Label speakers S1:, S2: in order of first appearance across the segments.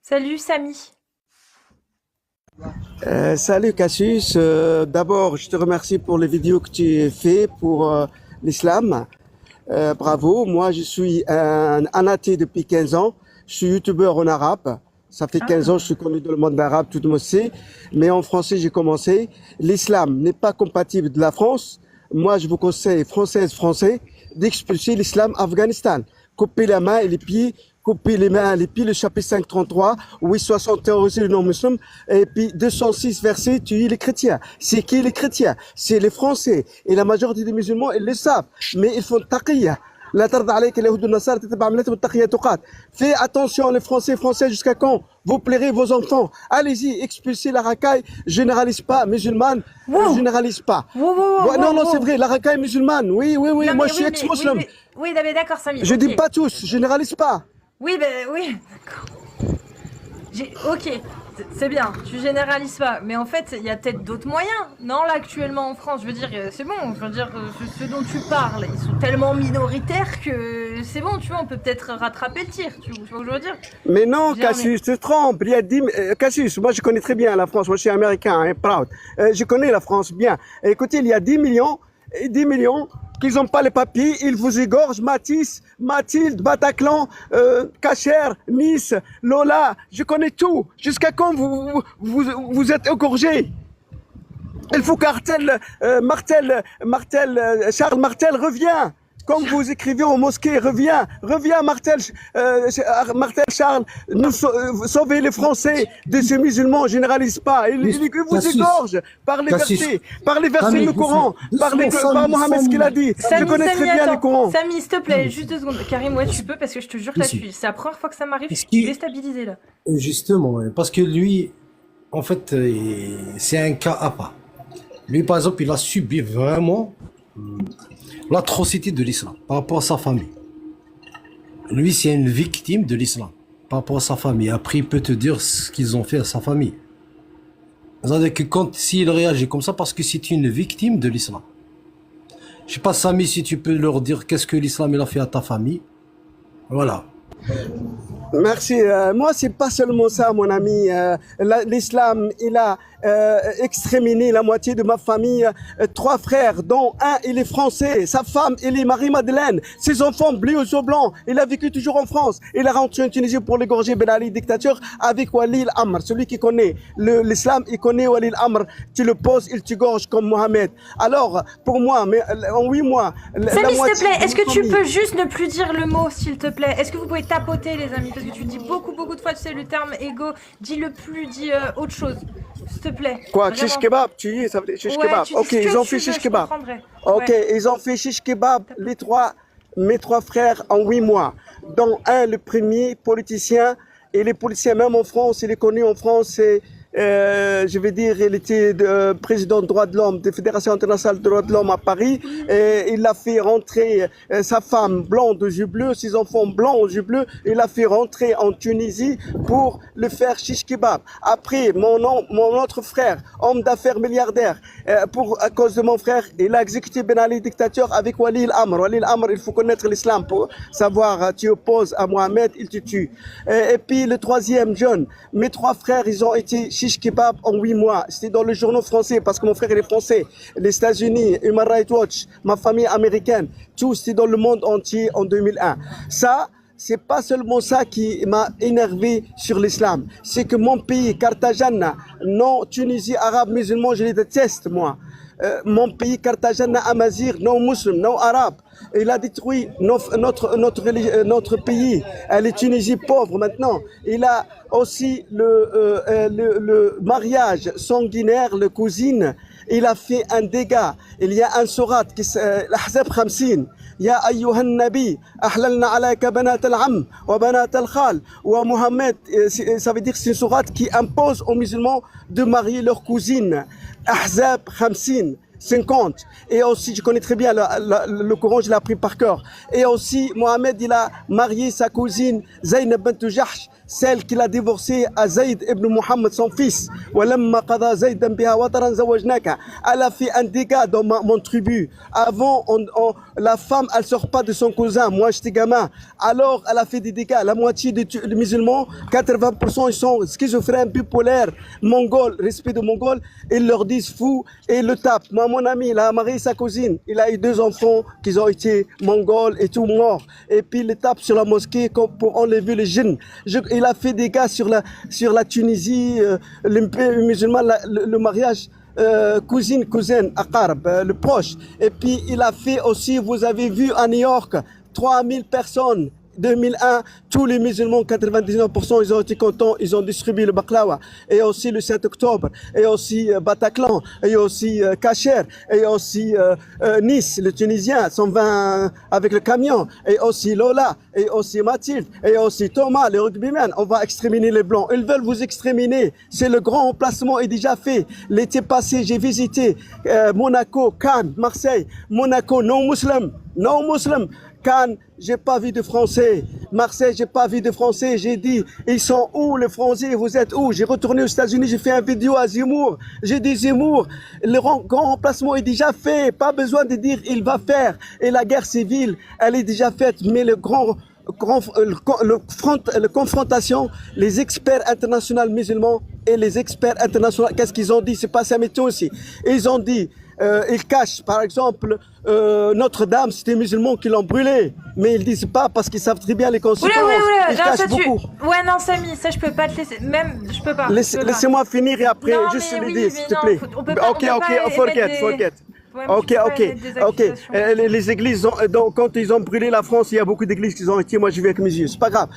S1: Salut Samy.
S2: Salut Cassius. D'abord, je te remercie pour les vidéos que tu fais pour l'islam. Bravo. Moi, je suis un athée depuis 15 ans. Je suis youtubeur en arabe. Ça fait 15 ans, je suis connu dans le monde arabe, tout le monde sait. Mais en français, j'ai commencé. L'islam n'est pas compatible de la France. Moi, je vous conseille, Français, d'expulser l'islam Afghanistan. Couper la main et les pieds, couper les mains et les pieds, le chapitre 533, oui, 60 terrorisés les non-musulmans, et puis 206 versets, tuer les chrétiens. C'est qui les chrétiens? C'est les Français. Et la majorité des musulmans, ils le savent. Mais ils font taqiyya. لا ترضى عليك اليهود والنصارى تتبع ملتهم والتقية تقات. Fais attention les Français jusqu'à quand vous plairez vos enfants. Allez-y, expulsez la racaille, généralise pas musulmane,
S1: Wow.
S2: généralise pas.
S1: Wow, wow, wow,
S2: Non,
S1: wow,
S2: c'est
S1: wow.
S2: vrai, la racaille musulmane, oui,
S1: Non,
S2: moi
S1: mais
S2: je suis
S1: oui,
S2: ex-musulman.
S1: oui, non, mais d'accord Samy.
S2: Je
S1: ok.
S2: dis pas tous, généralise pas.
S1: Oui, ben oui, d'accord. Ok, c'est bien, tu généralises pas. Mais en fait, il y a peut-être d'autres moyens. Non, là, actuellement en France, je veux dire, c'est bon. Je veux dire, ceux dont tu parles, ils sont tellement minoritaires que c'est bon, tu vois, on peut peut-être rattraper le tir. Tu vois ce que je veux dire?
S2: Mais non,
S1: Jamais.
S2: Cassius, tu te trompes. Il y a 10 Cassius, moi je connais très bien la France, moi je suis américain, hein, proud. Je connais la France bien. Écoutez, il y a 10 millions qui n'ont pas les papiers, ils vous égorgent, Matisse, Mathilde, Bataclan, Cacher, Nice, Lola, je connais tout. Jusqu'à quand vous êtes égorgés? Il faut qu'Artel, Charles Martel revient. Comme vous écrivez aux mosquées, reviens, Martel, Charles, sauvez les Français de ces musulmans, généralise pas. Ils vous égorgent par les versets du Coran, par Mohammed ce qu'il a dit. Je connais très bien
S1: attends.
S2: les Corans.
S1: Samy, s'il te plaît, juste 2 secondes. Karim, ouais, tu peux, parce que je te jure que là, c'est la première fois que ça m'arrive, je suis déstabilisée là.
S3: Justement, ouais, parce que lui, en fait, c'est un cas à part. Lui, par exemple, il a subi vraiment l'atrocité de l'islam par rapport à sa famille. Lui, c'est une victime de l'islam par rapport à sa famille. Après, il peut te dire ce qu'ils ont fait à sa famille. C'est-à-dire que s'il réagit comme ça, parce que c'est une victime de l'islam. Je sais pas, Samy, si tu peux leur dire qu'est-ce que l'islam il a fait à ta famille. Voilà.
S2: Merci. Moi, c'est pas seulement ça, mon ami. L'islam, il a exterminé la moitié de ma famille. 3 frères, dont un, il est français. Sa femme, il est Marie-Madeleine. Ses enfants, bleus aux blancs. Il a vécu toujours en France. Il est rentré en Tunisie pour l'égorger Ben Ali, dictateur, avec Walid Amr. Celui qui connaît l'islam, il connaît Walid Amr. Tu le poses, il t'égorge comme Mohamed. Alors, pour moi, mais en 8 mois,
S1: Samy, s'il te plaît, est-ce que tu peux juste ne plus dire le mot, s'il te plaît? Est-ce que vous pouvez tapoter, les amis? Parce que tu dis beaucoup de fois, tu sais, le terme égo. Dis-le plus, dis autre chose. S'il te plaît.
S2: Quoi,
S1: Vraiment.
S2: shish kebab, tu y es, ça veut dire shish
S1: Ouais,
S2: kebab.
S1: tu dis
S2: Ok,
S1: ce que
S2: ils ont
S1: tu
S2: fait
S1: veux,
S2: shish
S1: je
S2: kebab.
S1: comprendrai.
S2: Ok,
S1: Ouais.
S2: ils ont fait shish kebab, mes 3 frères en 8 mois. Dont un, le premier politicien, et les politiciens, même en France, il est connu en France, c'est, je vais dire, il était président de droits de l'homme, de Fédération internationale de droits de l'homme à Paris, et il a fait rentrer sa femme blonde aux yeux bleus, ses enfants blancs aux yeux bleus, il a fait rentrer en Tunisie pour le faire shish kebab. Après, mon autre frère, homme d'affaires milliardaire, à cause de mon frère, il a exécuté Ben Ali, dictateur, avec Walid Amr. Walid Amr, il faut connaître l'islam pour savoir, tu opposes à Mohamed, il te tue. Et puis le troisième, John, mes 3 frères, ils ont été shish kebab en 8 mois. C'était dans les journaux français, parce que mon frère, il est français. Les États-Unis, Human Rights Watch, ma famille américaine, tout, c'était dans le monde entier en 2001. Ça, c'est pas seulement ça qui m'a énervé sur l'islam. C'est que mon pays, Carthagène, non Tunisie, arabe, musulman, je les déteste, moi. Mon pays, Carthagène, amazir, non musulman, non arabe. Il a détruit notre pays. Elle est Tunisie pauvre maintenant. Il a aussi le mariage sanguinaire, le cousine. Il a fait un dégât. Il y a un sourate qui l'Ahzab 50. يا أيها النبي أحللنا عليك بنات العم وبنات الخال ومحمد, ça veut dire que c'est une sourate qui impose aux musulmans de marier leurs cousines. Ahzab 50. 50. Et aussi, je connais très bien le Coran, je l'ai appris par cœur. Et aussi, Mohamed, il a marié sa cousine Zaynab bint Jahsh, celle qu'il a divorcée à Zayd ibn Muhammad, son fils. وَلَمَّا قَضَى زَيْدًا بِهَا وَطَرًا زَوَّجْنَاكَ. Elle a fait un dégât dans mon tribu. Avant, la femme, elle sort pas de son cousin. Moi, j'étais gamin. Alors, elle a fait des dégâts. La moitié des musulmans, 80%, ils sont schizophrènes, bipolaires, mongols, respect de mongols. Ils leur disent fou et le tapent. Moi, mon ami, il a marié sa cousine. Il a eu 2 enfants qui ont été mongols et tout morts. Et puis, il les tape sur la mosquée pour enlever les djinns. Il a fait des gars sur la Tunisie, les musulmans, le mariage cousin, aqarab, le proche. Et puis il a fait aussi, vous avez vu à New York, 3000 personnes. 2001, tous les musulmans, 99%, ils ont été contents, ils ont distribué le baklawa. Et aussi le 7 octobre, et aussi Bataclan, et aussi Kacher, et aussi Nice, le Tunisien, 120 avec le camion, et aussi Lola, et aussi Mathilde, et aussi Thomas, le rugbyman. On va exterminer les Blancs. Ils veulent vous exterminer. C'est le grand remplacement est déjà fait. L'été passé, j'ai visité Monaco, Cannes, Marseille. Monaco, non musulman. Cannes, j'ai pas vu de Français. Marseille, j'ai pas vu de Français. J'ai dit, ils sont où les Français? Vous êtes où? J'ai retourné aux États-Unis, j'ai fait une vidéo à Zemmour. J'ai dit Zemmour, le grand remplacement est déjà fait. Pas besoin de dire il va faire. Et la guerre civile, elle est déjà faite. Mais la confrontation, les experts internationaux musulmans et les experts internationaux, qu'est-ce qu'ils ont dit? C'est pas ça, mais tout aussi. Ils ont dit, ils cachent, par exemple, Notre-Dame, c'était les musulmans qui l'ont brûlé. Mais ils disent pas parce qu'ils savent très bien les conséquences. Ils
S1: non,
S2: cachent
S1: ça,
S2: beaucoup.
S1: Ouais, non, Samy, ça, je peux pas te laisser. Même, je peux pas.
S2: Laissez-moi finir et après,
S1: non,
S2: juste
S1: mais
S2: le
S1: oui,
S2: dire, s'il te
S1: non,
S2: plaît.
S1: on peut pas,
S2: Forget.
S1: Ouais, ok.
S2: Les églises, donc, quand ils ont brûlé la France, il y a beaucoup d'églises qui ont été, moi je vais avec mes yeux, c'est pas grave.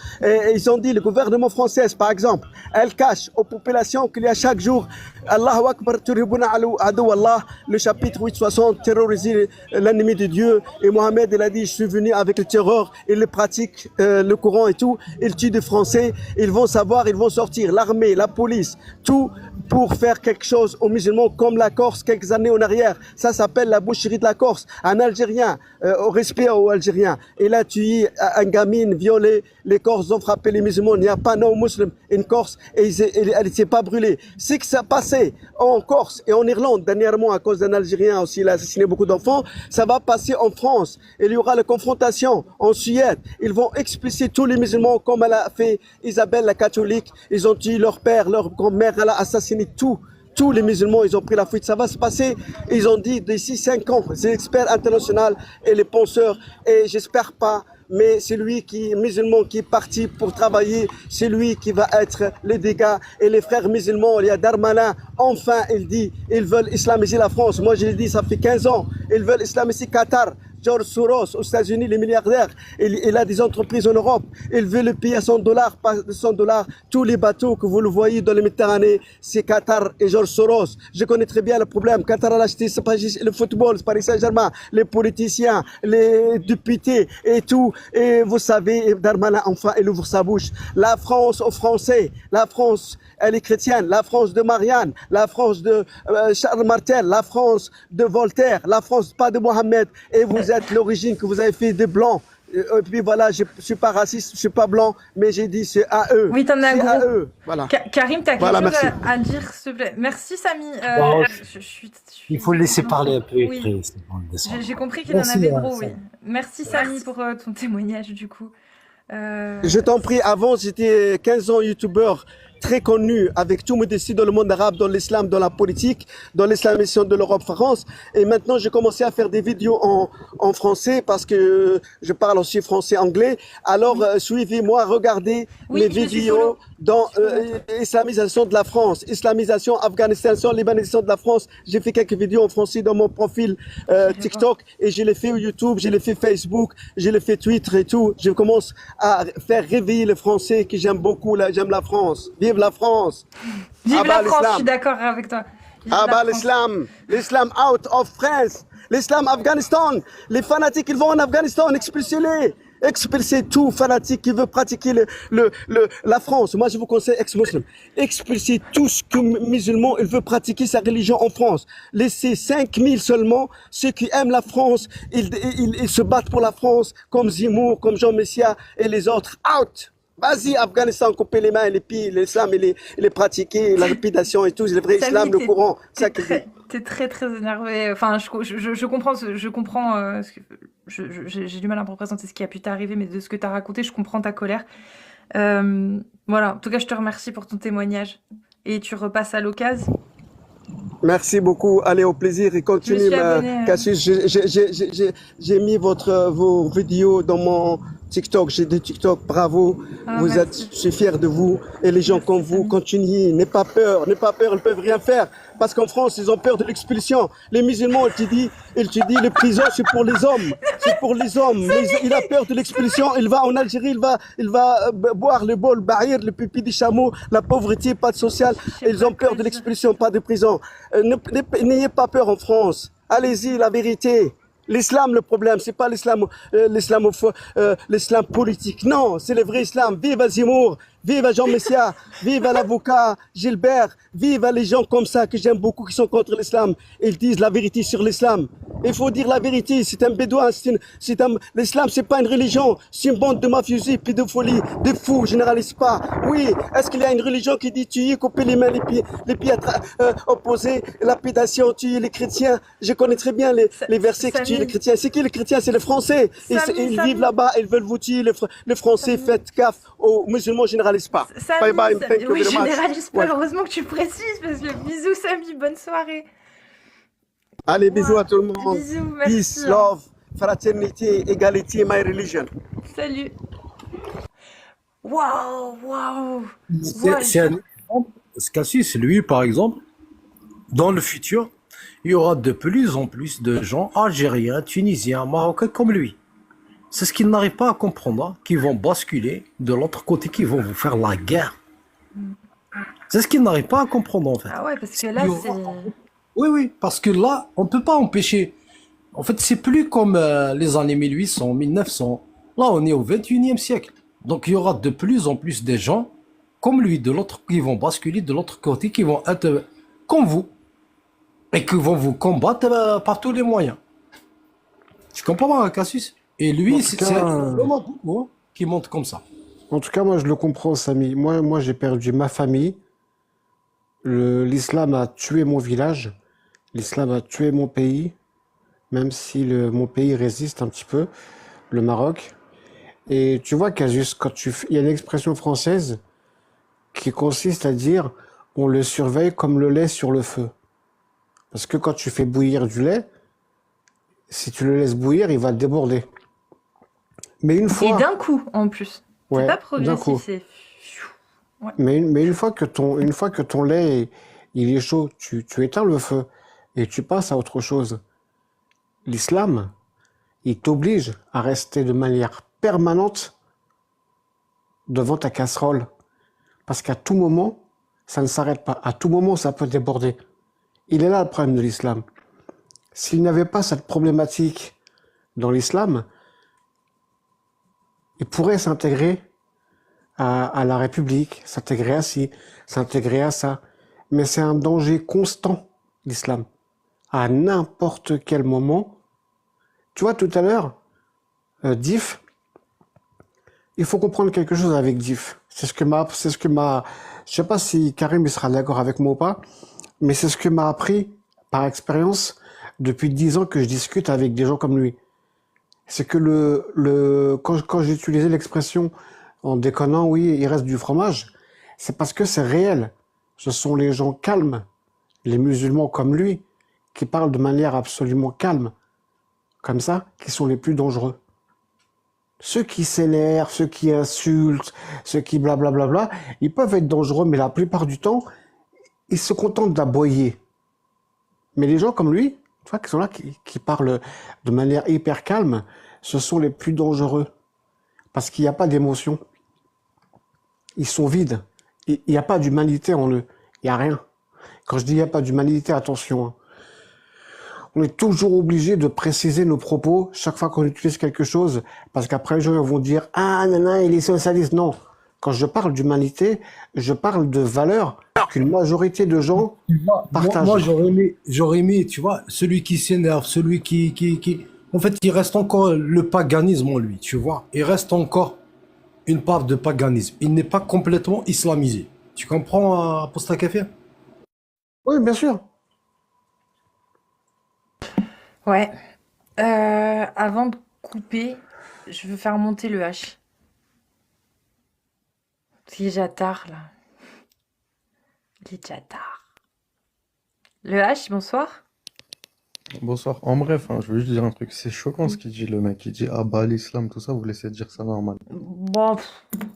S2: Ils ont dit, le gouvernement français, par exemple, elle cache aux populations qu'il y a chaque jour, Allahu Akbar, turibuna adu Allah, le chapitre 860, terroriser l'ennemi de Dieu. Et Mohamed, il a dit, je suis venu avec le terreur, il le pratique, le Coran et tout, il tue des Français, ils vont savoir, ils vont sortir, l'armée, la police, tout pour faire quelque chose aux musulmans comme la Corse quelques années en arrière. Ça s'appelle la boucherie de la Corse. Un Algérien, au respect aux Algériens, il a tué un gamine, violé, les Corses ont frappé les musulmans, il n'y a pas non musulman, une Corse, et elle ne s'est pas brûlée. C'est que ça passait en Corse et en Irlande, dernièrement à cause d'un Algérien aussi, il a assassiné beaucoup d'enfants, ça va passer en France. Il y aura la confrontation en Suède. Ils vont expulser tous les musulmans comme elle a fait Isabelle la catholique. Ils ont tué leur père, leur grand-mère, elle a assassiné tous les musulmans, ils ont pris la fuite. Ça va se passer, ils ont dit, d'ici 5 ans. Les experts internationaux et les penseurs, et j'espère pas, mais c'est lui musulman qui est parti pour travailler, c'est lui qui va être les dégâts. Et les frères musulmans, il y a Darmanin, enfin, il dit, ils veulent islamiser la France. Moi, je l'ai dit, ça fait 15 ans. Ils veulent islamiser Qatar. George Soros aux États-Unis, les milliardaires, il a des entreprises en Europe. Il veut le payer à $100, pas $100. Tous les bateaux que vous le voyez dans la Méditerranée, c'est Qatar et George Soros. Je connais très bien le problème. Qatar a acheté le football, le Paris Saint-Germain, les politiciens, les députés et tout. Et vous savez, Darmanin, enfin, il ouvre sa bouche. La France aux Français, la France, elle est chrétienne. La France de Marianne, la France de Charles Martel, la France de Voltaire, la France pas de Mohamed. Et vous êtes l'origine que vous avez fait des blancs. Et puis voilà, je suis pas raciste, je suis pas blanc, mais j'ai dit c'est à eux.
S1: Oui, t'en as
S2: c'est
S1: gros.
S2: à eux. Voilà.
S1: Karim, t'as quelque
S2: Voilà,
S1: chose
S2: merci.
S1: à dire, s'il te plaît. Merci, Samy.
S3: Bon,
S1: je
S3: Il faut le laisser parler un peu.
S1: Oui.
S3: Après, c'est bon, le descendre.
S1: J'ai compris qu'il en
S3: Merci,
S1: avait
S3: hein,
S1: gros, oui.
S3: Samy.
S1: Merci, Samy, pour ton témoignage, du coup.
S2: Je t'en prie, avant j'étais 15 ans youtubeur très connu avec tout modestie dans le monde arabe, dans l'islam, dans la politique, dans l'islamisation de l'Europe, France. Et maintenant, j'ai commencé à faire des vidéos en français parce que je parle aussi français, anglais. Alors, suivez-moi, regardez mes vidéos dans islamisation de la France, islamisation, afghanisation, libanisation de la France. J'ai fait quelques vidéos en français dans mon profil TikTok et je l'ai fait YouTube, je l'ai fait Facebook, je l'ai fait Twitter et tout. Je commence à faire réveiller les Français que j'aime beaucoup, là, j'aime la France. Vive la France!
S1: Vive la France, je suis d'accord avec toi.
S2: L'islam out of France, l'islam Afghanistan, les fanatiques ils vont en Afghanistan, expulsez-les. Expulsez tout fanatique qui veut pratiquer la France. Moi, je vous conseille ex-muslim. Expulsez tout ce que musulman, il veut pratiquer sa religion en France. Laissez 5000 seulement, ceux qui aiment la France, ils se battent pour la France, comme Zemmour, comme Jean Messia et les autres. Out! Vas-y, Afghanistan, couper les mains et les pieds, l'islam, il est pratiqué, la lapidation et tout, le vrai islam, le courant.
S1: T'es très très énervé. Enfin, je comprends, j'ai du mal à me représenter ce qui a pu t'arriver, mais de ce que t'as raconté, je comprends ta colère. Voilà. En tout cas, je te remercie pour ton témoignage. Et tu repasses à l'occasion.
S2: Merci beaucoup. Allez, au plaisir et continue. Cassius, j'ai mis vos vidéos dans mon TikTok. J'ai des TikTok. Bravo. Je suis fier de vous. Et les gens comme vous, continuez. N'aie pas peur. Ils ne peuvent rien faire. Parce qu'en France, ils ont peur de l'expulsion. Les musulmans, ils te disent, les prisons, c'est pour les hommes. C'est pour les hommes. Mais il a peur de l'expulsion. Il va en Algérie, il va boire le bol, bahir, le pipi des chameaux, la pauvreté, pas de social. Ils ont peur de l'expulsion, pas de prison. N'ayez pas peur en France. Allez-y, la vérité. L'islam, le problème, c'est pas l'islam politique. Non, c'est le vrai islam. Vive Zemmour, vive Jean Messia, vive l'avocat Gilbert, vive les gens comme ça que j'aime beaucoup qui sont contre l'islam. Ils disent la vérité sur l'islam. Il faut dire la vérité. C'est un bédouin. L'islam, c'est pas une religion. C'est une bande de mafiosi, pédophilie, de fous. Généralise pas. Oui. Est-ce qu'il y a une religion qui dit tuer, couper les mains, les pieds opposés, lapidation, tuer les chrétiens? Je connais très bien les versets qui tuent les chrétiens. C'est qui les chrétiens? C'est les Français. Ils vivent là-bas. Ils veulent vous tuer. Les Français, faites gaffe aux musulmans. Généralise pas. Bye bye. Thank you
S1: oui,
S2: very much.
S1: Généralise pas. Heureusement que tu précises parce que bisous Samy, bonne soirée.
S2: Allez, bisous à tout le monde.
S1: Bisous, merci.
S2: Peace, love, fraternité, égalité, my religion.
S1: Salut. Waouh.
S3: C'est un exemple. Cassius, lui, par exemple, dans le futur, il y aura de plus en plus de gens algériens, tunisiens, marocains comme lui. C'est ce qu'ils n'arrivent pas à comprendre, hein, qui vont basculer de l'autre côté, qui vont vous faire la guerre. C'est ce qu'ils n'arrivent pas à comprendre, en fait.
S1: Ah ouais, parce que là, c'est...
S3: Oui, parce que là, on ne peut pas empêcher. En fait, c'est plus comme les années 1800, 1900. Là, on est au 21e siècle. Donc, il y aura de plus en plus de gens comme lui, de l'autre, qui vont basculer de l'autre côté, qui vont être comme vous et qui vont vous combattre par tous les moyens. Tu comprends, Cassius? Et lui, c'est vraiment beaucoup qui monte comme ça.
S4: En tout cas, moi, je le comprends, Samy. Moi, j'ai perdu ma famille. L'islam a tué mon village. L'islam a tué mon pays, même si mon pays résiste un petit peu, le Maroc. Et tu vois, Casus, il y a une expression française qui consiste à dire « on le surveille comme le lait sur le feu ». Parce que quand tu fais bouillir du lait, si tu le laisses bouillir, il va déborder. Mais une fois...
S1: Et d'un coup, en plus.
S4: Ouais,
S1: c'est pas progressif, c'est...
S4: Ouais. Mais une fois que ton lait il est chaud, tu éteins le feu et tu passes à autre chose. L'islam, il t'oblige à rester de manière permanente devant ta casserole. Parce qu'à tout moment, ça ne s'arrête pas. À tout moment, ça peut déborder. Il est là le problème de l'islam. S'il n'y avait pas cette problématique dans l'islam, il pourrait s'intégrer à la République, s'intégrer à ci, s'intégrer à ça. Mais c'est un danger constant, l'islam. À n'importe quel moment. Tu vois, tout à l'heure, DIF, il faut comprendre quelque chose avec DIF. Je sais pas si Karim il sera d'accord avec moi ou pas, mais c'est ce que m'a appris par expérience depuis 10 ans que je discute avec des gens comme lui. C'est que quand j'ai utilisé l'expression en déconnant, oui, il reste du fromage, c'est parce que c'est réel. Ce sont les gens calmes, les musulmans comme lui, qui parlent de manière absolument calme, comme ça, qui sont les plus dangereux. Ceux qui s'énervent, ceux qui insultent, ceux qui blablabla, ils peuvent être dangereux, mais la plupart du temps, ils se contentent d'aboyer. Mais les gens comme lui, tu vois, qui sont là, qui parlent de manière hyper calme, ce sont les plus dangereux. Parce qu'il n'y a pas d'émotion. Ils sont vides. Il n'y a pas d'humanité en eux. Il n'y a rien. Quand je dis il n'y a pas d'humanité, attention. Hein. on est toujours obligé de préciser nos propos chaque fois qu'on utilise quelque chose, parce qu'après les gens vont dire ah nana il est socialiste. Non, quand je parle d'humanité, je parle de valeurs qu'une majorité de gens
S3: Tu vois,
S4: partagent.
S3: moi j'aurais aimé, tu vois, celui qui s'énerve, celui qui... En fait, il reste encore le paganisme en lui, tu vois. Il reste encore une part de paganisme. Il n'est pas complètement islamisé. Tu comprends, Apostat Kafir?
S4: Oui, bien sûr.
S1: Ouais. Avant de couper, je veux faire monter le H. Parce qu'il est déjà tard, là. Il est déjà tard. Le H, bonsoir.
S5: Bonsoir. En bref, hein, je veux juste dire un truc. C'est choquant ce qu'il dit, le mec. Il dit, ah bah l'islam, tout ça, vous laissez dire ça normal.
S1: Bon,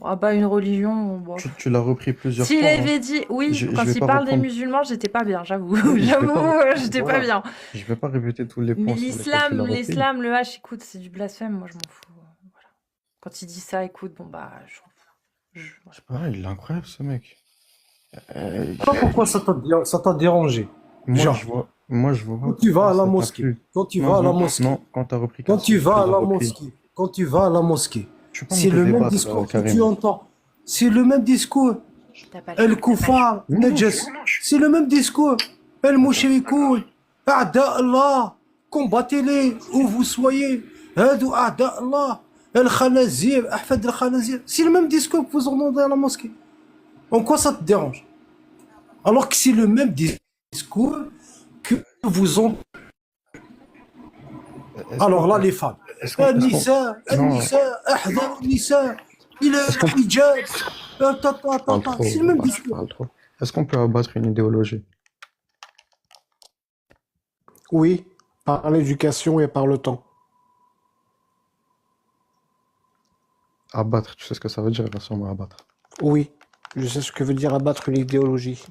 S1: ah bah une religion, bon.
S5: Tu l'as repris plusieurs
S1: S'il
S5: fois, hein.
S1: avait dit, oui,
S5: Je
S1: quand
S5: vais
S1: il
S5: pas
S1: parle des
S5: reprendre.
S1: musulmans, j'étais pas bien, j'avoue.
S5: Oui, je vais
S1: J'avoue,
S5: pas.
S1: j'étais pas
S5: Voilà.
S1: bien.
S5: Je vais pas répéter tous les
S1: Mais
S5: points sur lesquels tu l'as repris.
S1: l'islam, le H, écoute, c'est du blasphème, moi je m'en fous. Voilà. Quand il dit ça, écoute, bon bah,
S5: C'est pareil, il est incroyable, ce mec.
S3: Je sais pas pourquoi ça t'a dérangé. Genre,
S5: Moi, je vois.
S3: quand tu vas à la
S5: ça t'a
S3: mosquée,
S5: plu.
S3: quand tu
S5: Non,
S3: vas à la
S5: non,
S3: mosquée,
S5: non, quand t'as repris
S3: quand
S5: Kassim,
S3: tu vas à
S5: l'as
S3: la
S5: repris.
S3: mosquée, quand tu vas à la mosquée,
S5: Je peux pas
S3: c'est
S5: me
S3: le même
S5: débattre,
S3: discours que
S5: Karim.
S3: tu entends. C'est le même discours.
S1: t'as pas le
S3: El
S1: choix, t'as pas le choix.
S3: Koufar, Najas. C'est le même discours. El Mouchrikoun, A'da Allah. Combattez-les où vous soyez. Hadou A'da Allah. El Khanazir, Ahfad El Khanazir. C'est le même discours que vous entendez à la mosquée. En quoi ça te dérange? Alors que c'est le même discours que vous entendez. Alors là, les femmes.
S5: Est-ce qu'on-
S3: النساء
S5: Non.
S3: النساء احذروا النساء الى الحجاب.
S5: parle trop,
S3: C'est le même
S5: tu
S3: discours.
S5: parles trop. Est-ce qu'on peut abattre une idéologie?
S4: Oui, par l'éducation et par le temps.
S5: Abattre, tu sais ce que ça veut dire, rassembler, abattre.
S4: Oui, je sais ce que veut dire abattre une idéologie.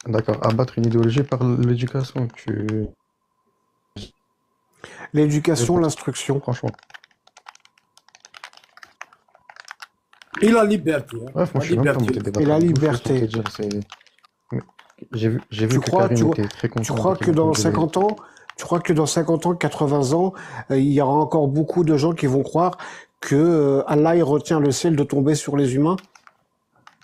S5: D'accord, abattre une idéologie par l'éducation,
S4: L'éducation, l'instruction.
S5: franchement.
S3: Et la liberté. Hein.
S5: Bref, moi
S3: La
S5: je suis même pas monté
S3: liberté.
S5: débattre
S4: Et la
S5: avec vous, je
S4: liberté.
S5: vais te dire, mais j'ai vu
S4: Tu
S5: que
S4: crois,
S5: Karim
S4: tu,
S5: était très content.
S4: tu crois
S5: dès qu'il
S4: que
S5: a
S4: dans
S5: entendu les-
S4: 50 ans, tu crois que dans 50 ans, 80 ans, il y aura encore beaucoup de gens qui vont croire que Allah il retient le ciel de tomber sur les humains?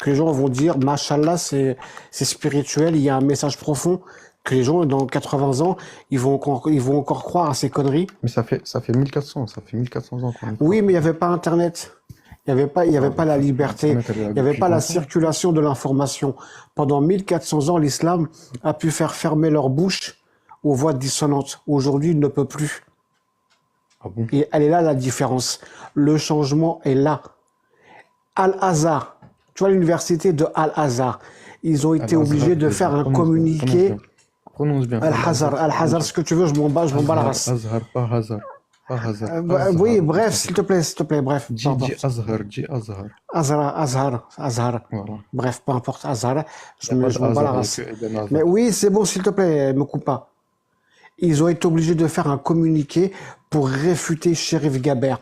S4: Que les gens vont dire, Mashallah, c'est spirituel, il y a un message profond. Que les gens, dans 80 ans, ils vont encore croire à ces conneries.
S5: Mais ça fait 1400 ans qu'on est.
S4: Oui, mais il n'y avait pas Internet. Il n'y avait pas la liberté.
S5: Internet, elle est là
S4: Il n'y avait
S5: depuis
S4: pas la
S5: 20 ans.
S4: circulation de l'information. Pendant 1400 ans, l'islam a pu faire fermer leur bouche aux voix dissonantes. Aujourd'hui, il ne peut plus.
S5: Ah bon?
S4: Et elle est là la différence. Le changement est là. Al-Azhar, tu vois l'université de Al-Azhar, ils ont été
S5: Al-Azhar,
S4: obligés de faire un communiqué.
S5: Prononce bien.
S4: Al-Hazar, ce que tu veux, je m'en bats la race.
S5: Azhar, pas hasard. Pas hasard.
S4: Oui, bref, s'il te plaît, bref. peu
S5: Dis
S4: importe.
S5: Azhar, dis Azhar.
S4: Azhar.
S5: Voilà.
S4: Bref, peu importe, Azhar, je
S5: Y a pas de
S4: m'en bats la
S5: hasard,
S4: race.
S5: y a que Eden Hazard.
S4: Mais oui, c'est bon, s'il te plaît, me coupe pas. Ils ont été obligés de faire un communiqué pour réfuter Cherif Gaber.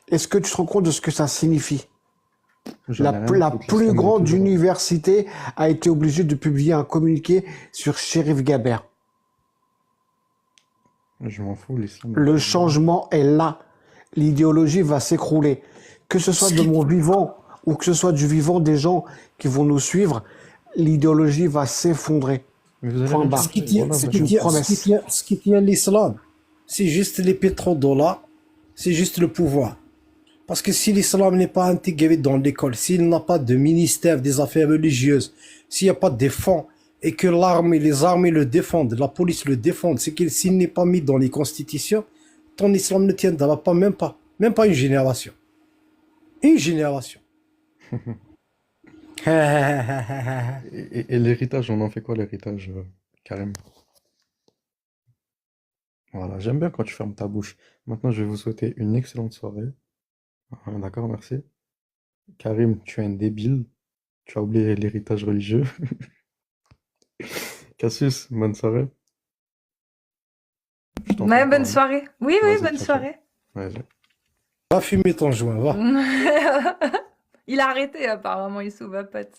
S4: Est-ce que tu te rends compte de ce que ça signifie?
S5: J'en ai rien
S4: La
S5: à foutre,
S4: plus
S5: l'islam est
S4: grande
S5: toujours-
S4: université a été obligée de publier un communiqué sur Cherif Gaber.
S5: Je m'en fous, l'islam.
S4: Le changement est là. L'idéologie va s'écrouler. Que ce soit de mon vivant ou que ce soit du vivant des gens qui vont nous suivre, l'idéologie va s'effondrer.
S5: Mais vous allez
S4: Point
S5: rien
S4: barre.
S5: faire.
S3: Ce qui tient,
S5: Voilà,
S3: ce
S5: bah,
S3: qui
S4: une
S3: tient-
S4: promesse.
S3: ce qui tient l'islam, c'est juste les pétrodollars, c'est juste le pouvoir. Parce que si l'islam n'est pas intégré dans l'école, s'il n'a pas de ministère des affaires religieuses, s'il n'y a pas de fonds et que les armées le défendent, la police le défende, c'est que s'il n'est pas mis dans les constitutions, ton islam ne tiendra pas, même pas une génération. Une génération.
S5: Et l'héritage, on en fait quoi l'héritage, Karim? Voilà, j'aime bien quand tu fermes ta bouche. Maintenant, je vais vous souhaiter une excellente soirée. D'accord, merci. Karim, tu es un débile. Tu as oublié l'héritage religieux. Cassius, bonne soirée. Je t'entends
S1: Ouais,
S5: pas,
S1: bonne
S5: hein.
S1: soirée. Oui,
S5: Vas-y,
S1: bonne
S5: ciao,
S1: soirée.
S5: Ouais,
S3: Va fumer ton joint, va.
S1: Il a arrêté apparemment, il s'ouvre à pote.